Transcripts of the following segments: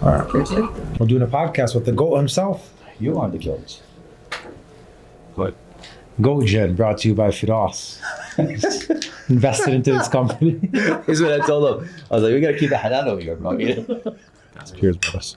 All right. We're doing a podcast with the GOAT himself. You are the GOAT. What? GOAT Gen, brought to you by Firas. Invested into this company. Here's what I told him. I was like, we gotta keep it halal over here, bro. Cheers, brothers.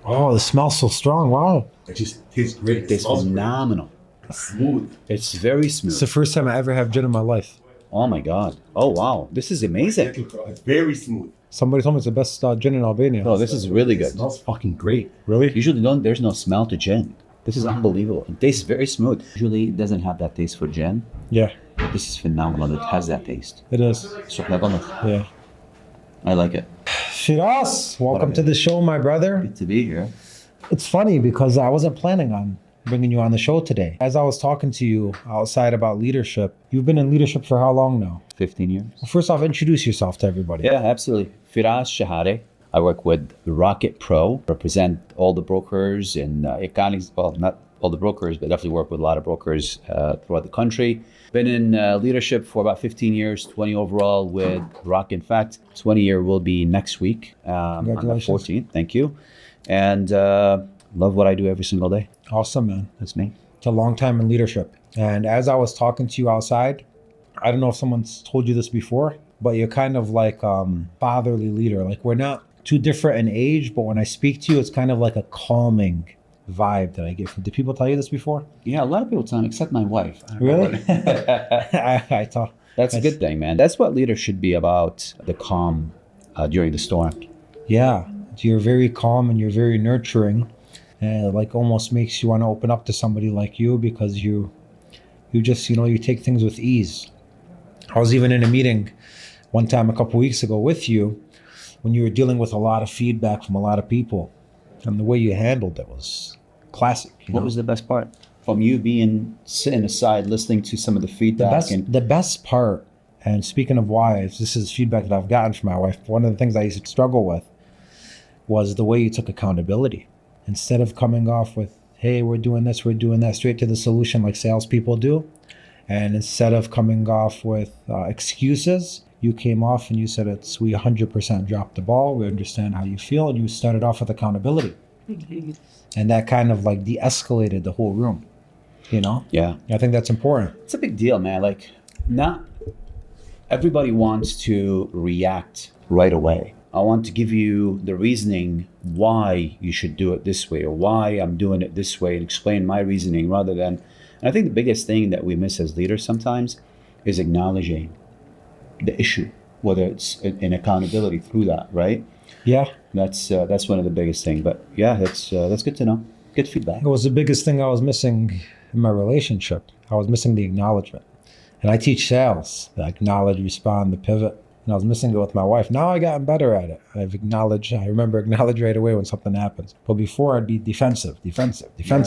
Oh, the smells so strong. Wow. It just tastes great. It tastes phenomenal. Smooth. It's very smooth. It's the first time I ever have gin in my life. Oh my God. Oh wow. This is amazing. It's very smooth. Somebody told me it's the best gin in Albania. Bro, this is really It good. smells fucking great. Really? Usually there's no smell to gin. This is unbelievable. It tastes very smooth. Usually it doesn't have that taste for gin. Yeah, But this is phenomenal. It has that taste. it is. So Yeah. I like it. Firas, welcome to the show, my brother. Good to be here. It's funny because I wasn't planning on bringing you on the show today. As I was talking to you outside about leadership, you've been in leadership for how long now? 15 years. Well, first off, introduce yourself to everybody. Yeah, absolutely. Firas Shahare. I work with Rocket Pro, represent all the brokers in economics. Well, not all the brokers, but definitely work with a lot of brokers throughout the country. Been in leadership for about 15 years, 20 overall with Rock. In fact, 20 year will be next week on the Congratulations. 14th. Thank you. And love what I do every single day. Awesome, man. That's me. It's a long time in leadership. And as I was talking to you outside, I don't know if someone's told you this before, but you're kind of like fatherly leader. Like we're not too different in age, but when I speak to you, it's kind of like a calming vibe that I get from. Did people tell you this before? Yeah, a lot of people tell me, except my wife. Really? I thought That's a good thing, man. That's what leaders should be about, the calm during the storm. yeah, you're very calm and you're very nurturing, and it like almost makes you want to open up to somebody like you because you just you take things with ease. I was even in a meeting one time a couple weeks ago with you when you were dealing with a lot of feedback from a lot of people, and the way you handled it was classic. What was the best part? From you sitting aside, listening to some of the feedback. The best part, and speaking of wives, this is feedback that I've gotten from my wife. One of the things I used to struggle with was the way you took accountability. Instead of coming off with, hey, we're doing this, we're doing that, straight to the solution like salespeople do. And instead of coming off with excuses, you came off and you said, we 100% dropped the ball. We understand how you feel. And you started off with accountability. And that kind of like de-escalated the whole room, Yeah. I think that's important. It's a big deal, man. Like, not everybody wants to react right away. I want to give you the reasoning why you should do it this way or why I'm doing it this way and explain my reasoning rather than. And I think the biggest thing that we miss as leaders sometimes is acknowledging the issue, whether it's in accountability through that, right? Yeah. That's one of the biggest things. But yeah, that's good to know. Good feedback. It was the biggest thing I was missing in my relationship. I was missing the acknowledgement. And I teach sales, the acknowledge, respond, the pivot. And I was missing it with my wife. Now I've gotten better at it. I remember acknowledge right away when something happens. But before I'd be defensive. Yeah.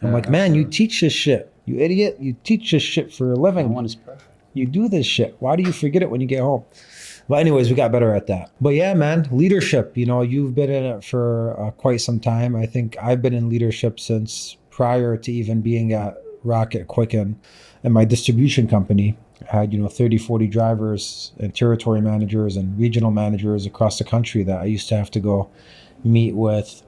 I'm like, man, you teach this shit. You idiot. You teach this shit for a living. No one is perfect. You do this shit. Why do you forget it when you get home? But anyways, we got better at that. But yeah, man, leadership, you've been in it for quite some time. I think I've been in leadership since prior to even being at Rocket Quicken and my distribution company. I had, 30, 40 drivers and territory managers and regional managers across the country that I used to have to go meet with,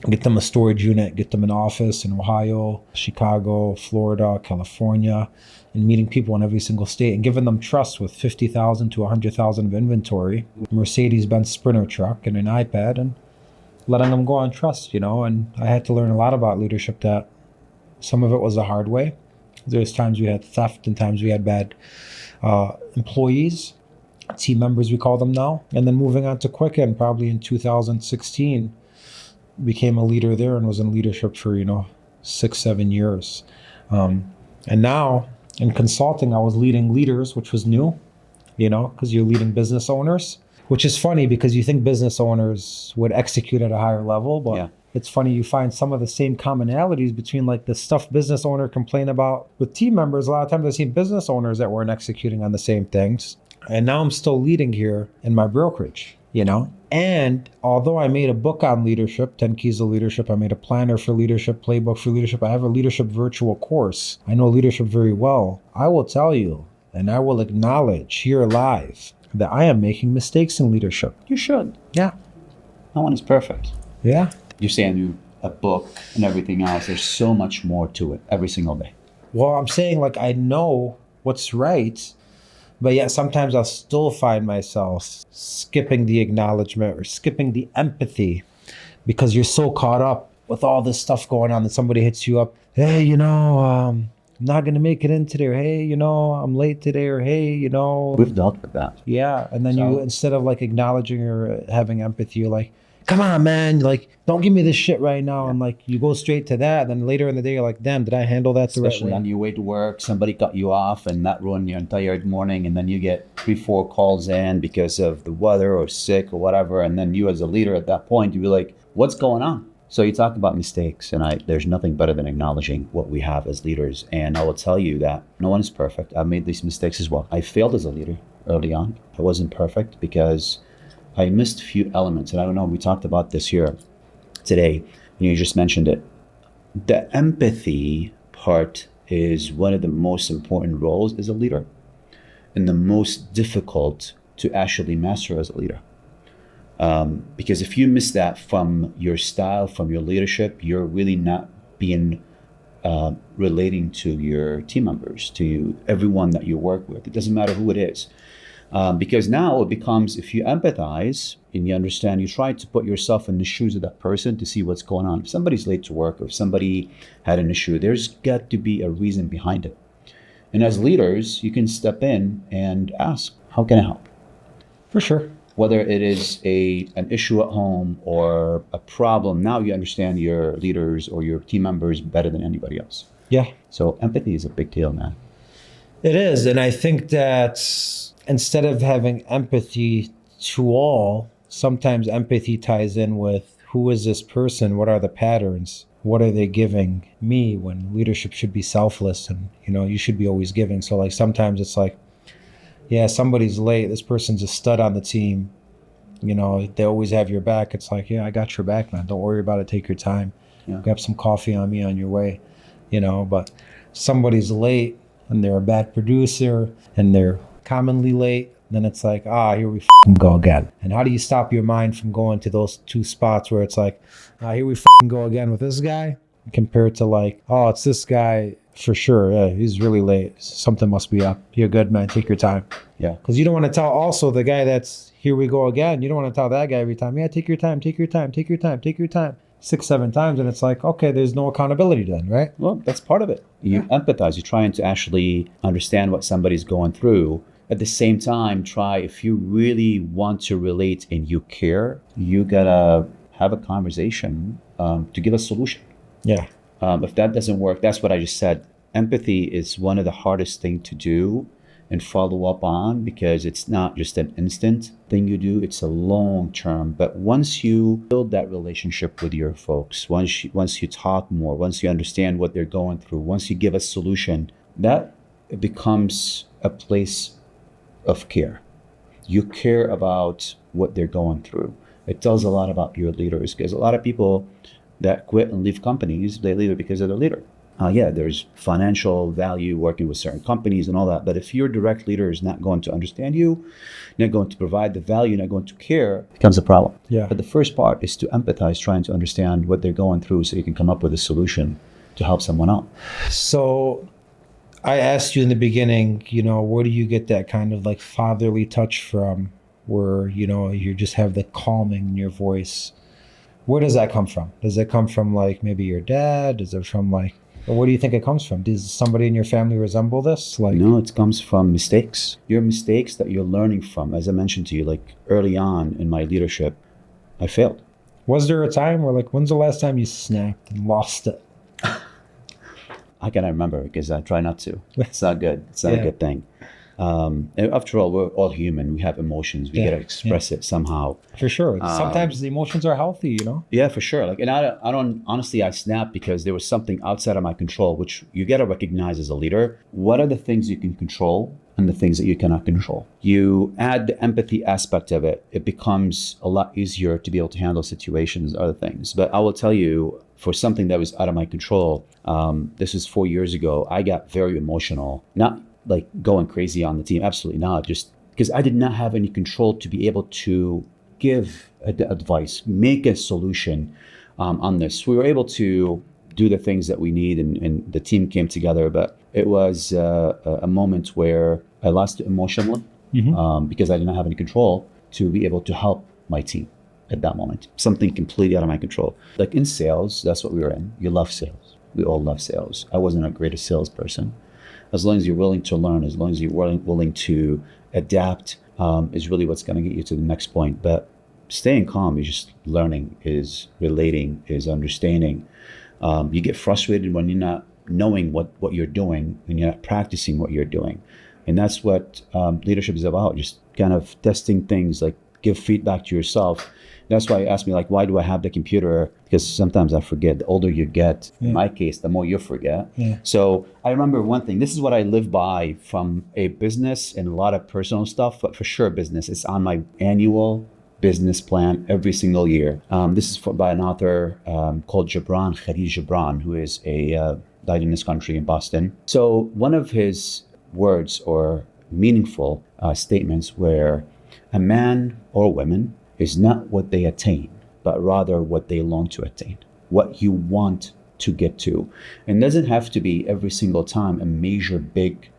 get them a storage unit, get them an office in Ohio, Chicago, Florida, California, and meeting people in every single state and giving them trust with 50,000 to 100,000 of inventory, Mercedes-Benz Sprinter truck and an iPad, and letting them go on trust, and I had to learn a lot about leadership. That some of it was the hard way. There's times we had theft and times we had bad employees, team members we call them now. And then moving on to Quicken, probably in 2016, became a leader there and was in leadership for 6-7 years. And now in consulting, I was leading leaders, which was new, because you're leading business owners, which is funny because you think business owners would execute at a higher level, but Yeah. It's funny, you find some of the same commonalities between like the stuff business owner complain about with team members. A lot of times I've seen business owners that weren't executing on the same things. And now I'm still leading here in my brokerage, And although I made a book on leadership, 10 Keys of Leadership, I made a planner for leadership, playbook for leadership. I have a leadership virtual course. I know leadership very well. I will tell you, and I will acknowledge here live, that I am making mistakes in leadership. You should. Yeah. No one is perfect. Yeah. You're saying a book and everything else. There's so much more to it every single day. Well, I'm saying like I know what's right, but yet sometimes I'll still find myself skipping the acknowledgement or skipping the empathy because you're so caught up with all this stuff going on that somebody hits you up. Hey, I'm not going to make it in today. Or, hey, I'm late today. Or, hey, We've dealt with that. yeah. And then So- you, instead of like acknowledging or having empathy, you're like, come on, man. Like, don't give me this shit right now. And like, you go straight to that. And then later in the day, you're like, damn, did I handle that the right Especially way? on your way to work, somebody cut you off and that ruined your entire morning. And then you get 3-4 calls in because of the weather or sick or whatever. And then you as a leader at that point, you be like, what's going on? So you talk about mistakes, and there's nothing better than acknowledging what we have as leaders. And I will tell you that no one is perfect. I've made these mistakes as well. I failed as a leader early on. I wasn't perfect because I missed a few elements. And I don't know, we talked about this here today. You just mentioned it. The empathy part is one of the most important roles as a leader and the most difficult to actually master as a leader. Because if you miss that from your style, from your leadership, you're really not being relating to your team members, to everyone that you work with. It doesn't matter who it is. Because now it becomes, if you empathize and you understand, you try to put yourself in the shoes of that person to see what's going on. If somebody's late to work or if somebody had an issue, there's got to be a reason behind it. And as leaders, you can step in and ask, how can I help? For sure. Whether it is an issue at home or a problem, now you understand your leaders or your team members better than anybody else. Yeah. So empathy is a big deal, man. It is. And I think that instead of having empathy to all, sometimes empathy ties in with who is this person? What are the patterns? What are they giving me when leadership should be selfless and, you should be always giving. So like sometimes it's like, yeah, somebody's late. This person's a stud on the team. They always have your back. It's like, yeah, I got your back, man. Don't worry about it. Take your time. Yeah. Grab some coffee on me on your way, but somebody's late and they're a bad producer and they're commonly late. Then it's like, here we go again. And how do you stop your mind from going to those two spots where it's like, here we go again with this guy compared to like, oh, it's this guy. For sure, yeah, he's really late. Something must be up. You're good, man. Take your time. Yeah. Because you don't want to tell also the guy that's here we go again. You don't want to tell that guy every time, yeah, take your time, take your time, take your time, take your time. 6-7 times. And it's like, okay, there's no accountability then, right? Well, that's part of it. You empathize. You're trying to actually understand what somebody's going through. At the same time, if you really want to relate and you care, you gotta have a conversation to give a solution. Yeah. If that doesn't work, that's what I just said. Empathy is one of the hardest things to do and follow up on because it's not just an instant thing you do, it's a long term. But once you build that relationship with your folks, once you talk more, once you understand what they're going through, once you give a solution, that becomes a place of care. You care about what they're going through. It tells a lot about your leaders because a lot of people that quit and leave companies, they leave it because of their leader. There's financial value working with certain companies and all that. But if your direct leader is not going to understand you, not going to provide the value, not going to care, it becomes a problem. Yeah. But the first part is to empathize, trying to understand what they're going through so you can come up with a solution to help someone out. So I asked you in the beginning, where do you get that kind of like fatherly touch from where, you just have the calming in your voice? Where does that come from? Does it come from like maybe your dad? Is it from like, or where do you think it comes from? Does somebody in your family resemble this? Like, No, it comes from mistakes. Your mistakes that you're learning from. As I mentioned to you, like early on in my leadership, I failed. was there a time where like, when's the last time you snapped and lost it? I cannot remember because I try not to. It's not good. It's not Yeah. a good thing. And after all, we're all human. We have emotions. We Yeah, gotta express it somehow. For sure. Sometimes the emotions are healthy, Yeah, for sure. Like, and I don't honestly. I snapped because there was something outside of my control, which you gotta recognize as a leader. What are the things you can control and the things that you cannot control? You add the empathy aspect of it. It becomes a lot easier to be able to handle situations, other things. But I will tell you, for something that was out of my control, this is 4 years ago. I got very emotional. Not like going crazy on the team. Absolutely not. Just because I did not have any control to be able to give advice, make a solution on this. We were able to do the things that we need, and the team came together. But it was a moment where I lost it emotionally because I did not have any control to be able to help my team at that moment. Something completely out of my control. Like in sales, that's what we were in. You love sales. We all love sales. I wasn't a greatest salesperson. As long as you're willing to learn, as long as you're willing to adapt, is really what's going to get you to the next point. But staying calm is just learning, is relating, is understanding. You get frustrated when you're not knowing what you're doing, when you're not practicing what you're doing. And that's what leadership is about, just kind of testing things, like give feedback to yourself. That's why you asked me, like, why do I have the computer? Because sometimes I forget. The older you get, in my case, the more you forget. So I remember one thing. This is what I live by from a business and a lot of personal stuff, but for sure business. It's on my annual business plan every single year. This is by an author called Khalil Gibran, who is died in this country in Boston. So one of his words or meaningful statements where a man or woman is not what they attain, but rather what they long to attain, what you want to get to. And it doesn't have to be every single time a major big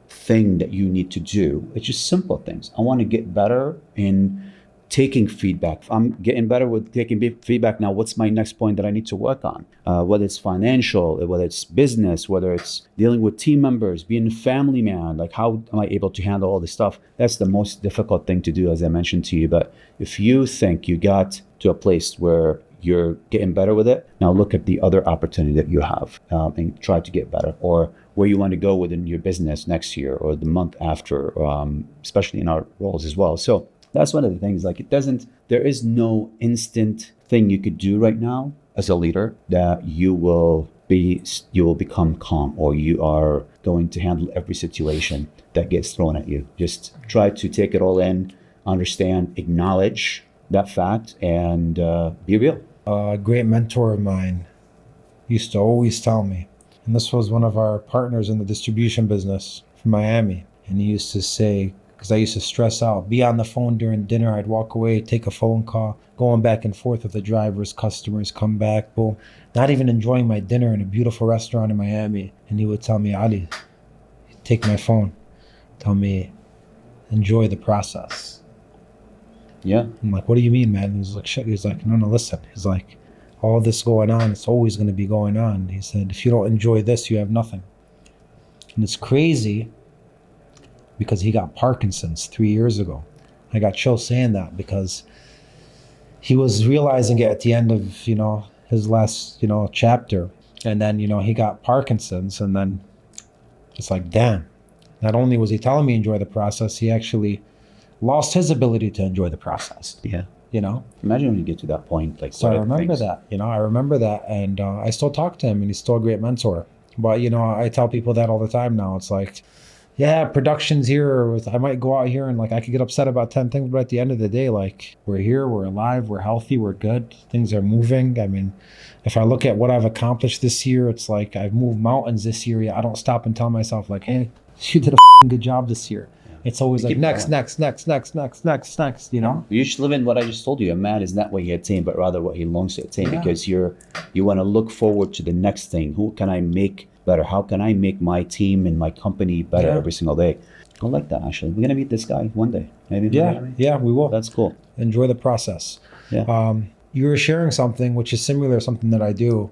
thing that you need to do. It's just simple things. I want to get better in taking feedback. I'm getting better with taking feedback now. What's my next point that I need to work on? Whether it's financial, whether it's business, whether it's dealing with team members, being a family man, like how am I able to handle all this stuff? That's the most difficult thing to do, as I mentioned to you. But if you think you got to a place where you're getting better with it, now look at the other opportunity that you have and try to get better, or where you want to go within your business next year or the month after, especially in our roles as well. So that's one of the things, like there is no instant thing you could do right now as a leader that you will become calm, or you are going to handle every situation that gets thrown at you. Just try to take it all in, understand, acknowledge that fact, and be real. A great mentor of mine used to always tell me, and this was one of our partners in the distribution business from Miami, and he used to say, because I used to stress out, be on the phone during dinner, I'd walk away, take a phone call, going back and forth with the drivers, customers, come back, boom, not even enjoying my dinner in a beautiful restaurant in Miami. And he would tell me, Ali, take my phone, tell me, enjoy the process. Yeah. I'm like, what do you mean, man? He was like, shit. He was like, no, listen. He's like, all this going on, it's always going to be going on. He said, if you don't enjoy this, you have nothing. And it's crazy because he got Parkinson's 3 years ago. I got chills saying that because he was realizing it at the end of, his last, chapter. And then, he got Parkinson's, and then it's like, damn. Not only was he telling me enjoy the process, he actually lost his ability to enjoy the process. Yeah. Imagine when you get to that point, like, so I remember that, I remember that. And I still talk to him, and he's still a great mentor. But, I tell people that all the time now. It's like, yeah, production's here. I might go out here and I could get upset about 10 things, but at the end of the day, we're here, we're alive, we're healthy, we're good. Things are moving. I mean, if I look at what I've accomplished this year, it's like I've moved mountains this year. I don't stop and tell myself hey, you did a good job this year. It's always like next. You should live in what I just told you. A man is not what he attained, but rather what he longs to attain. Because you want to look forward to the next thing. Who can I make better? How can I make my team and my company better every single day? I like that, actually. We're gonna meet this guy one day, maybe. Yeah, we will. That's cool. Enjoy the process. Yeah. You were sharing something which is similar to something that I do.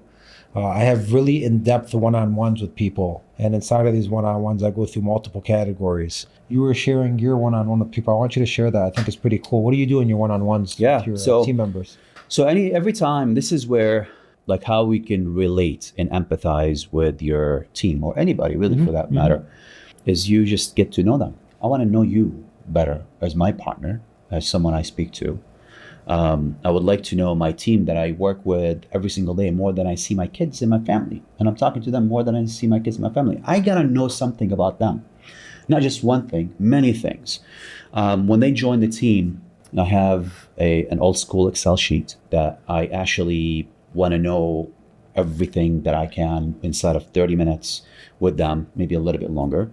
I have really in-depth one-on-ones with people, and inside of these one-on-ones, I go through multiple categories. You were sharing your one-on-one with people. I want you to share that. I think it's pretty cool. What do you do in your one-on-ones with your team members? So every time, this is where, how we can relate and empathize with your team, or anybody really for that matter, is you just get to know them. I want to know you better as my partner, as someone I speak to. I would like to know my team that I work with every single day more than I see my kids and my family. And I'm talking to them more than I see my kids and my family. I got to know something about them. Not just one thing, many things. When they join the team, I have an old school Excel sheet that I actually want to know everything that I can inside of 30 minutes with them, maybe a little bit longer.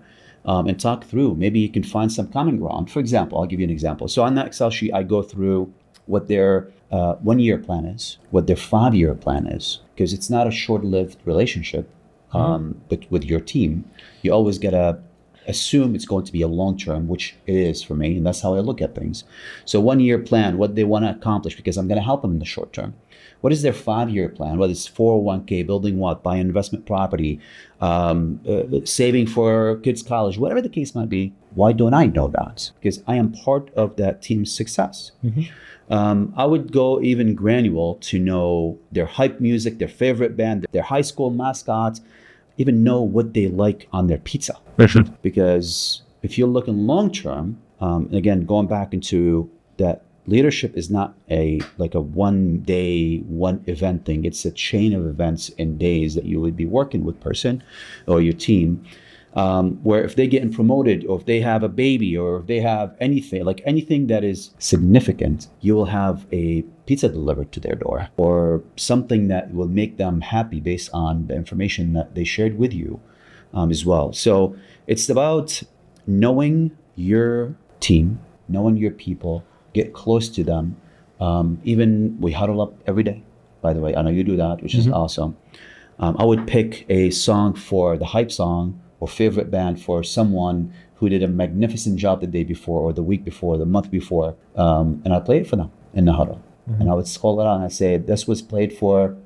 and talk through. Maybe you can find some common ground. For example, I'll give you an example. So on that Excel sheet, I go through what their 1 year plan is, what their 5 year plan is, because it's not a short-lived relationship. But with your team, you always gotta assume it's going to be a long term, which it is for me, and that's how I look at things. So 1 year plan, what they want to accomplish, because I'm going to help them in the short term. What is their 5 year plan? What is 401k, building what, buying investment property, saving for kids' college, whatever the case might be. Why don't I know that? Because I am part of that team's success. I would go even granular to know their hype music, their favorite band, their high school mascots, even know what they like on their pizza. Because if you're looking long term, again, going back into that, leadership is not a 1 day, one event thing. It's a chain of events and days that you would be working with person or your team. Where if they get promoted, or if they have a baby, or if they have anything that is significant, you will have a pizza delivered to their door, or something that will make them happy based on the information that they shared with you as well. So it's about knowing your team, knowing your people, get close to them. Even we huddle up every day, by the way. I know you do that, which is awesome. I would pick a song for the hype song or favorite band for someone who did a magnificent job the day before, or the week before, the month before, and I play it for them in the huddle. And I would scroll it out and I say, this was played for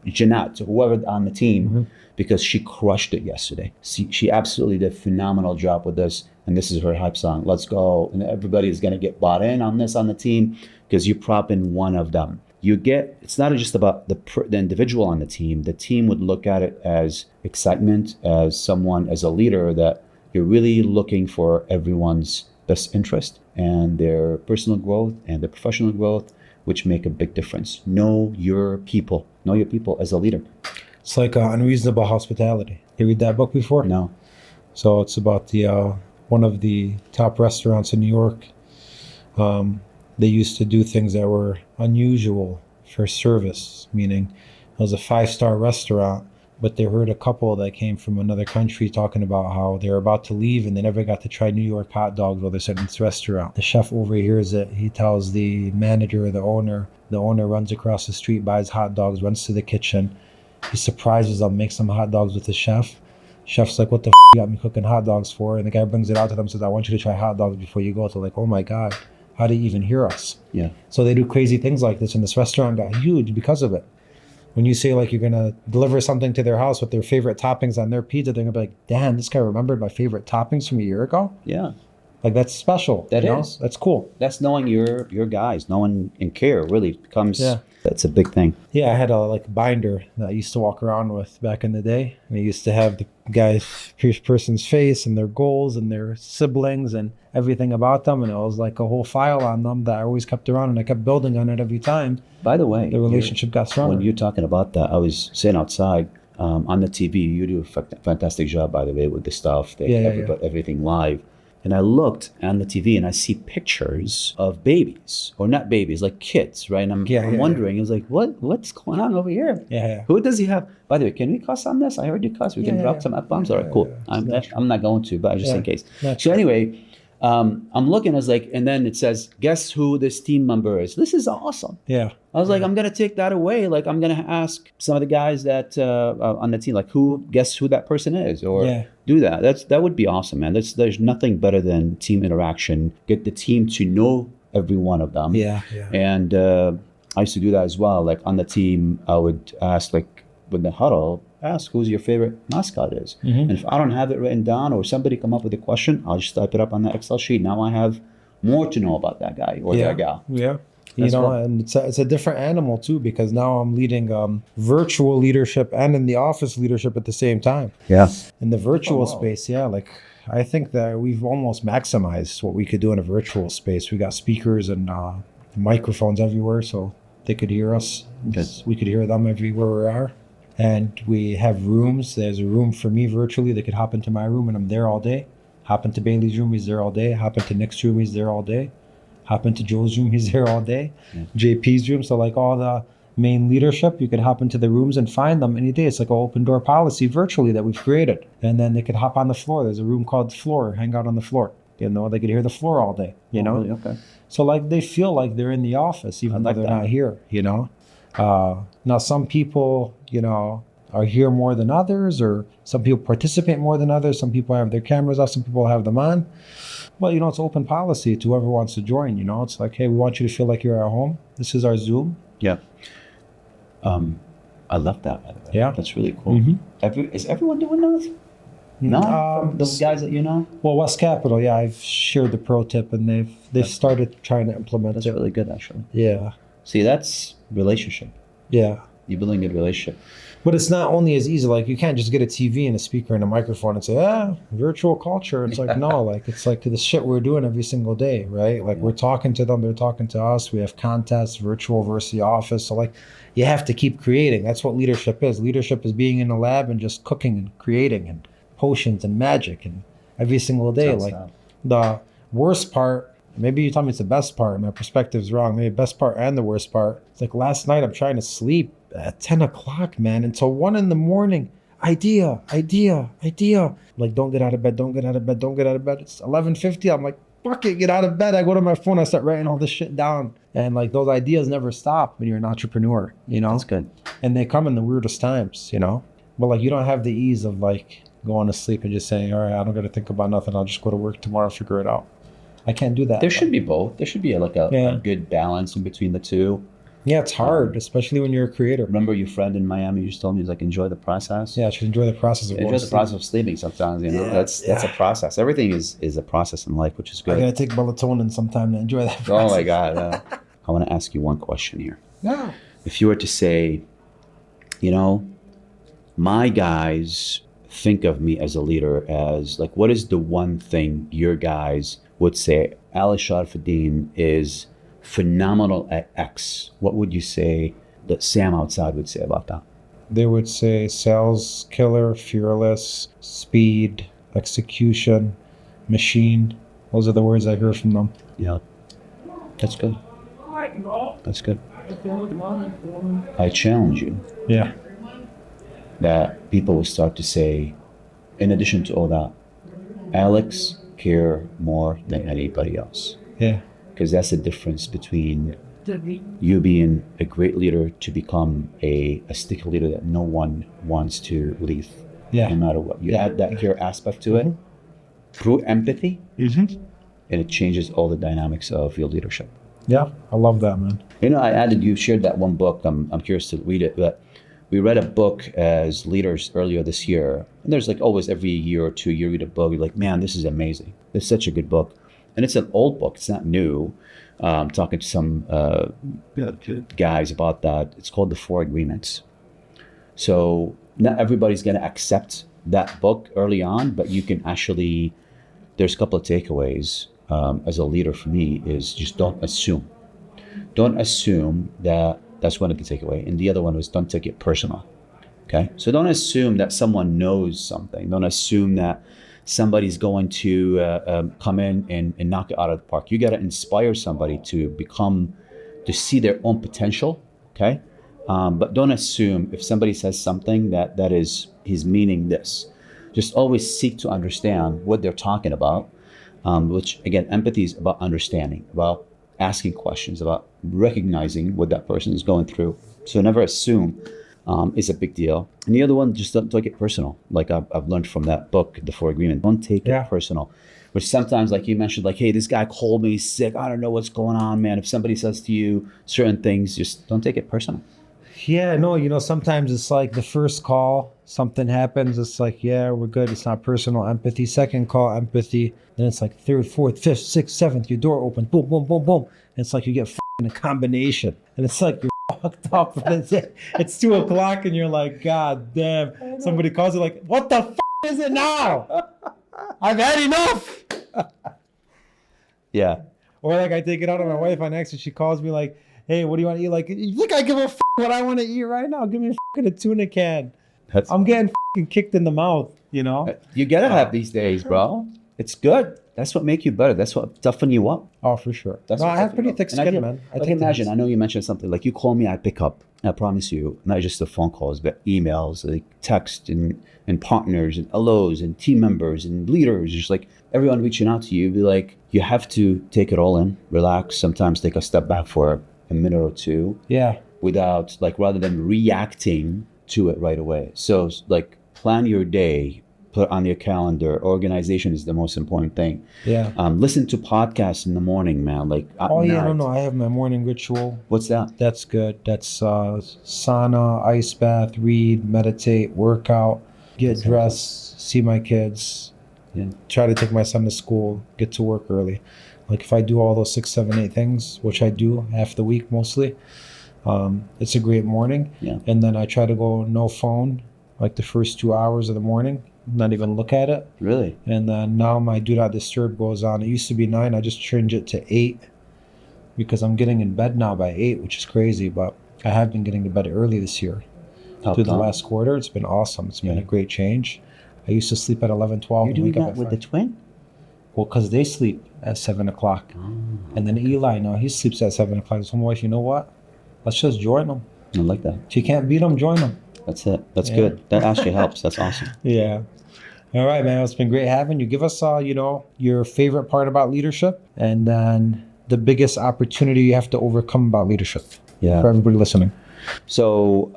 Jeanette, or whoever on the team, because she crushed it yesterday. She absolutely did a phenomenal job with this, and this is her hype song. Let's go. And everybody's going to get bought in on this on the team, because you prop in one of them. It's not just about the individual on the team. The team would look at it as excitement, as someone, as a leader, that you're really looking for everyone's best interest and their personal growth and their professional growth, which make a big difference. Know your people. Know your people as a leader. It's like Unreasonable Hospitality. You read that book before? No. So it's about the one of the top restaurants in New York. They used to do things that were unusual for service, meaning it was a 5-star restaurant, but they heard a couple that came from another country talking about how they were about to leave and they never got to try New York hot dogs while they're sitting in this restaurant. The chef overhears it. He tells the manager or the owner. The owner runs across the street, buys hot dogs, runs to the kitchen. He surprises them, makes some hot dogs with the chef. Chef's like, what the you got me cooking hot dogs for? And the guy brings it out to them and says, I want you to try hot dogs before you go. So like, oh my God, how did he even hear us? Yeah. So they do crazy things like this, and this restaurant got huge because of it. When you say like you're gonna deliver something to their house with their favorite toppings on their pizza, they're gonna be like, damn, this guy remembered my favorite toppings from a year ago? Yeah. Like that's special. That you know? is. That's cool. That's knowing your guys, knowing and care really becomes, that's a big thing. Yeah, I had a binder that I used to walk around with back in the day. And I used to have the guy's person's face and their goals and their siblings and everything about them. And it was like a whole file on them that I always kept around, and I kept building on it every time. By the way, the relationship got stronger. When you're talking about that, I was sitting outside on the TV. You do a fantastic job, by the way, with the stuff. They put everything live. And I looked on the TV and I see pictures of babies, or not babies, like kids, right? And I'm wondering, I was like, what's going on over here? Who does he have? By the way, can we cuss on this? I heard you cuss. We can drop some F-bombs. All right, cool. I'm not going to, but just in case. So anyway, I'm looking, I was like, and then it says, guess who this team member is? This is awesome. Yeah. I was like, I'm going to take that away. Like, I'm going to ask some of the guys that on the team, like, guess who that person is, or do that. That would be awesome, man. There's nothing better than team interaction. Get the team to know every one of them. Yeah. And I used to do that as well. Like on the team, I would ask, like with the huddle, ask who's your favorite mascot is. And if I don't have it written down, or somebody come up with a question, I'll just type it up on the Excel sheet. Now I have more to know about that guy or that gal. Yeah. And it's a different animal too, because now I'm leading virtual leadership and in the office leadership at the same time. Yeah. In the virtual space, like I think that we've almost maximized what we could do in a virtual space. We got speakers and microphones everywhere, so they could hear us. We could hear them everywhere we are. And we have rooms. There's a room for me virtually. They could hop into my room and I'm there all day. Hop into Bailey's room, he's there all day. Hop into Nick's room, he's there all day. Hop into Joe's room, he's there all day. JP's room. So like all the main leadership, you could hop into the rooms and find them any day. It's like an open door policy virtually that we've created. And then they could hop on the floor. There's a room called the floor, hang out on the floor. You know, they could hear the floor all day, you know? Really? Okay. So like they feel like they're in the office, even though like they're that. not here, you know? Now some people, you know, are here more than others, or some people participate more than others. Some people have their cameras off, some people have them on. Well, you know, it's open policy to whoever wants to join, you know? It's like, hey, we want you to feel like you're at home. This is our Zoom. Yeah. I love that, by the way. Yeah. That's really cool. Is everyone doing that? No? From those guys that you know? Well, West Capital, yeah, I've shared the pro tip, and they've started trying to implement That's it. really good, actually. Yeah, See, that's relationship. yeah. You're building a good relationship. But it's not only as easy. Like, you can't just get a TV and a speaker and a microphone and say, virtual culture. It's like, no, like, it's like the shit we're doing every single day, right? Like, we're talking to them, they're talking to us. We have contests, virtual versus the office. So, like, you have to keep creating. That's what leadership is. Leadership is being in the lab and just cooking and creating and potions and magic and every single day. Sounds Like, sad. the worst part, maybe you tell me it's the best part, my perspective's wrong, maybe the best part and the worst part. It's like last night I'm trying to sleep at 10 o'clock, man, until 1 a.m. Idea. Like, don't get out of bed. It's 11:50. I'm like, fuck it, get out of bed. I go to my phone, I start writing all this shit down. And like, those ideas never stop when you're an entrepreneur, you know? That's good. And they come in the weirdest times, you know? But like, you don't have the ease of like going to sleep and just saying, all right, I don't got to think about nothing. I'll just go to work tomorrow, figure it out. I can't do that. There should be both. There should be a good balance in between the two. Yeah, it's hard, especially when you're a creator. Remember your friend in Miami you just told me, he's like, enjoy the process? Yeah, I should enjoy the process of going Enjoy to the sleep. process of sleeping sometimes, you know? Yeah, That's a process. Everything is a process in life, which is I good. gotta take melatonin sometime to enjoy that Oh process. my God. I want to ask you one question here. Yeah. If you were to say, you know, my guys think of me as a leader as like, what is the one thing your guys would say, Ali Sharfuddin is phenomenal at X? What would you say that Sam outside would say about that? They would say sales killer, fearless, speed, execution, machine. Those are the words I hear from them. Yeah. That's good. That's good. I challenge you Yeah. that people will start to say, in addition to all that, Alex care more than anybody else. Yeah. Because that's the difference between you being a great leader to become a sticky leader that no one wants to leave, Yeah. no matter what. You Yeah. add that care aspect to it through empathy, and it changes all the dynamics of your leadership. Yeah. I love that, man. You know, you shared that one book. I'm curious to read it, but we read a book as leaders earlier this year. And there's like always every year or two, you read a book, you're like, man, this is amazing. It's such a good book. And it's an old book. It's not new. I'm talking to some guys about that. It's called The Four Agreements. So not everybody's going to accept that book early on, but you can actually, there's a couple of takeaways as a leader for me is just don't assume. Don't assume that that's one of the takeaway. And the other one was don't take it personal. Okay. So don't assume that someone knows something. Don't assume that somebody's going to come in and knock it out of the park. You got to inspire somebody to see their own potential. Okay. But don't assume if somebody says something that is, he's meaning this. Just always seek to understand what they're talking about, which again, empathy is about understanding, about asking questions, about recognizing what that person is going through. So never assume is a big deal. And the other one, just don't take it personal. Like I've learned from that book, The Four Agreement. Don't take it personal. Which sometimes, like you mentioned, like, hey, this guy called me sick. I don't know what's going on, man. If somebody says to you certain things, just don't take it personal. Yeah, no, you know, sometimes it's like the first call, something happens. It's like, yeah, we're good. It's not personal. Empathy. Second call, empathy. Then it's like third, fourth, fifth, sixth, seventh, your door opens. Boom, boom, boom, boom. And it's like you get a combination. And it's like you're fucked up. And it's 2 o'clock and you're like, God damn. Somebody calls you like, what the is it now? I've had enough. Yeah. Or like I take it out on my wife on X and she calls me like, hey, what do you want to eat? Like, you think I give a what I want to eat right now? Give me a tuna can. I'm getting kicked in the mouth, you know? You gotta have these days, bro. It's good. That's what make you better. That's what toughen you up. Oh, for sure. That's No, what I have toughen pretty you up. thick And I skin, feel- man. I Like think imagine, that's- I know you mentioned something like you call me, I pick up. I promise you, not just the phone calls, but emails, like text and partners and LOs and team members and leaders, just like everyone reaching out to you, be like, you have to take it all in, relax, sometimes take a step back for a minute or two Yeah. without like rather than reacting to it right away. So like plan your day, put on your calendar. Organization is the most important thing. Yeah. Listen to podcasts in the morning, man. Like at Oh, yeah. night. No. I have my morning ritual. What's that? That's good. That's sauna, ice bath, read, meditate, workout, get dressed, see my kids, Yeah. try to take my son to school, get to work early. Like if I do all those 6, 7, 8 things, which I do half the week mostly, it's a great morning. Yeah. And then I try to go no phone like the first 2 hours of the morning, not even look at it. Really? And then now my do not disturb goes on. It used to be 9. I just changed it to 8 because I'm getting in bed now by 8, which is crazy. But I have been getting to bed early this year. How Through the come? last quarter, it's been awesome. It's been Yeah. a great change. I used to sleep at 11, 12 You're and doing wake up that at with 5. the twin? Well, because they sleep at 7 o'clock. And then Eli, now he sleeps at 7 o'clock. So my wife, you know what? Let's just join them. I like that. If you can't beat them, join them. That's it. That's Yeah. good. That actually helps. That's awesome. Yeah. All right, man. It's been great having you. Give us, your favorite part about leadership, and then the biggest opportunity you have to overcome about leadership Yeah. for everybody listening. So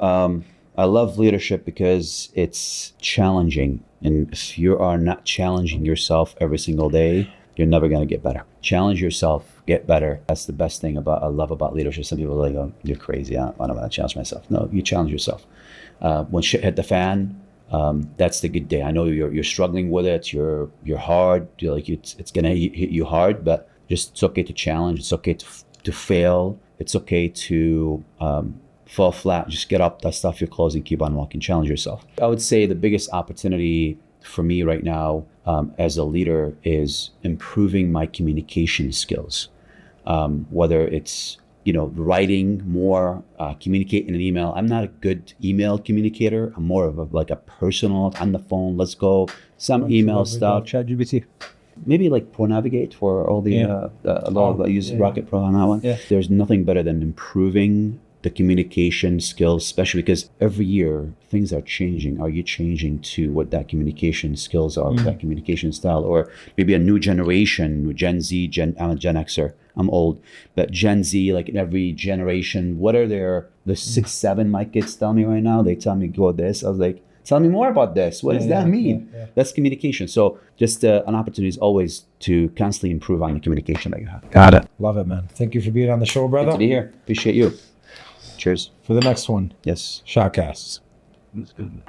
I love leadership because it's challenging. And if you are not challenging yourself every single day, you're never going to get better. Challenge yourself, get better. That's the best thing I love about leadership. Some people are like, oh, you're crazy. I don't want to challenge myself. No, you challenge yourself. When shit hit the fan, that's the good day. I know you're struggling with it. You're hard. You're like it's gonna hit you hard, but just it's okay to challenge. It's okay to fail. It's okay to fall flat. Just get up, dust off your clothes, and keep on walking. Challenge yourself. I would say the biggest opportunity for me right now as a leader is improving my communication skills. Whether it's writing more, communicate in an email. I'm not a good email communicator. I'm more of like a personal on the phone. Let's go. Some email stuff. ChatGPT. Maybe like Pro Navigate for all the Yeah. a lot of I use yeah. Rocket Pro on that one. Yeah. There's nothing better than improving the communication skills, especially because every year things are changing. Are you changing to what that communication skills are, that communication style, or maybe a new generation, Gen Z, I'm a Gen Xer. I'm old, but Gen Z, like in every generation, what are the 6, 7 my kids tell me right now? They tell me go this. I was like, tell me more about this. What does that mean? yeah. That's communication. So just an opportunity is always to constantly improve on the communication that you have. Got it. Love it, man. Thank you for being on the show, Good brother. to be here. Appreciate you. Cheers. For the next one, Yes. Shotcasts. That's good.